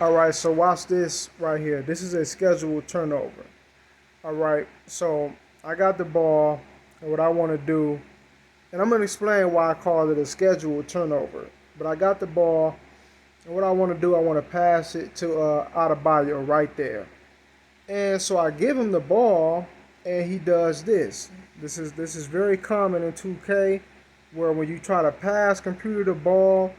All right, so watch this right here. This is a scheduled turnover. All right, so I got the ball, and what I want to do, and I'm going to explain why I call it a scheduled turnover. But I got the ball, and what I want to do, I want to pass it to Adebayo right there. And so I give him the ball, and he does this. This is very common in 2K, where when you try to pass computer the ball,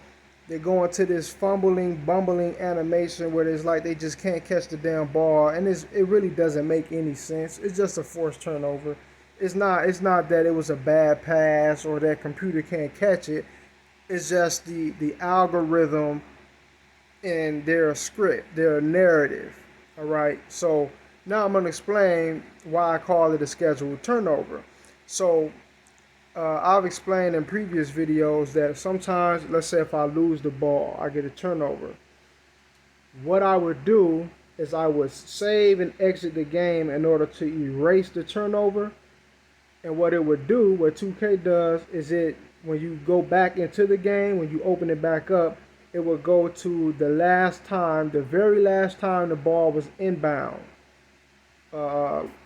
they go into this fumbling, bumbling animation where it's like they just can't catch the damn ball, and it really doesn't make any sense. It's just a forced turnover. It's not that it was a bad pass or that computer can't catch it. It's just the algorithm and their script, their narrative. All right. So now I'm going to explain why I call it a scheduled turnover. So I've explained in previous videos that sometimes, let's say if I lose the ball, I get a turnover. What I would do is I would save and exit the game in order to erase the turnover. And what it would do, what 2K does, is when you go back into the game, when you open it back up, it will go to the last time, the very last time the ball was inbound,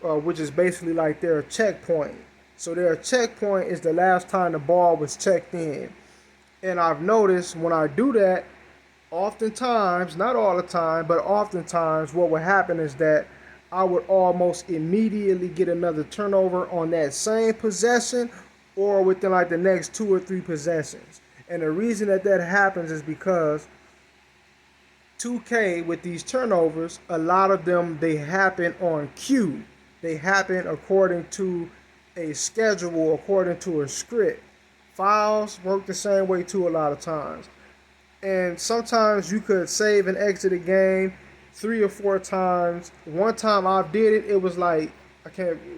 which is basically like their checkpoint. So their checkpoint is the last time the ball was checked in. And I've noticed when I do that, oftentimes, not all the time, but oftentimes what would happen is that I would almost immediately get another turnover on that same possession or within like the next 2 or 3 possessions. And the reason that happens is because 2K with these turnovers, a lot of them, they happen on cue. They happen according to a schedule, according to a script. Fouls work the same way too a lot of times. And sometimes you could save and exit a game 3 or 4 times. One time I did it, it was like,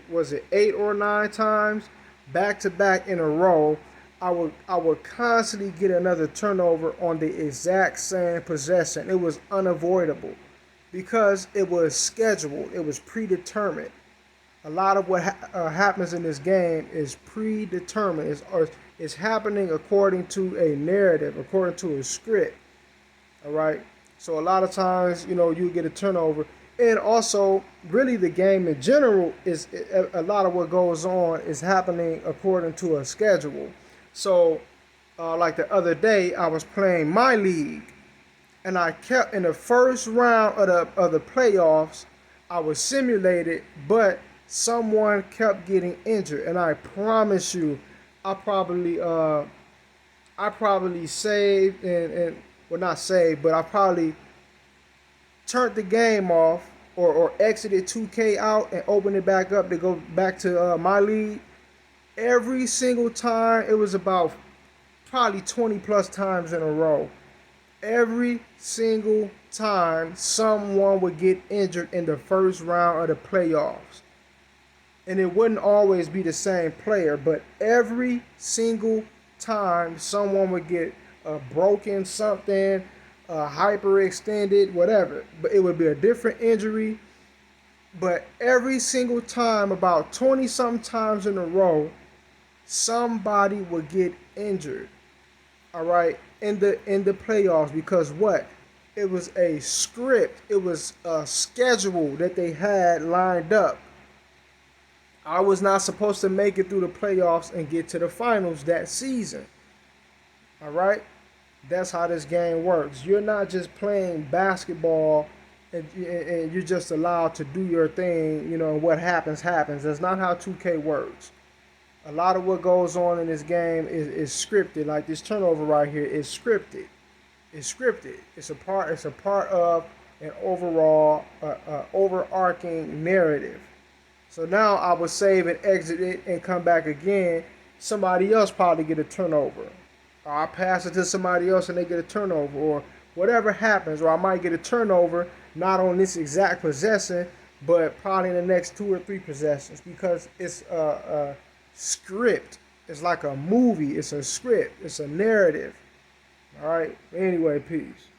was it 8 or 9 times back to back in a row. I would constantly get another turnover on the exact same possession. It was unavoidable because it was scheduled. It was predetermined. A lot of what happens in this game is predetermined. It's happening according to a narrative, according to a script. All right. So a lot of times, you get a turnover, and also really the game in general is a lot of what goes on is happening according to a schedule. So, like the other day, I was playing my league, and I kept in the first round of the playoffs. I was simulated, but someone kept getting injured, and I promise you, I probably saved and well, not saved, but I probably turned the game off or exited 2K out and opened it back up to go back to my league. Every single time, it was about probably 20 plus times in a row. Every single time, someone would get injured in the first round of the playoffs. And it wouldn't always be the same player, but every single time, someone would get broken something, hyperextended, whatever. But it would be a different injury. But every single time, about 20 something times in a row, somebody would get injured. All right, in the playoffs, because what? It was a script. It was a schedule that they had lined up. I was not supposed to make it through the playoffs and get to the finals that season. All right, that's how this game works. You're not just playing basketball and you're just allowed to do your thing. What happens happens. That's not how 2K works. A lot of what goes on in this game is scripted. Like this turnover right here is scripted. It's scripted. It's a part of an overall overarching narrative. So now I would save and exit it and come back again. Somebody else probably get a turnover. Or I pass it to somebody else and they get a turnover. Or whatever happens. Or I might get a turnover not on this exact possession, but probably in the next 2 or 3 possessions. Because it's a script. It's like a movie. It's a script. It's a narrative. All right. Anyway, peace.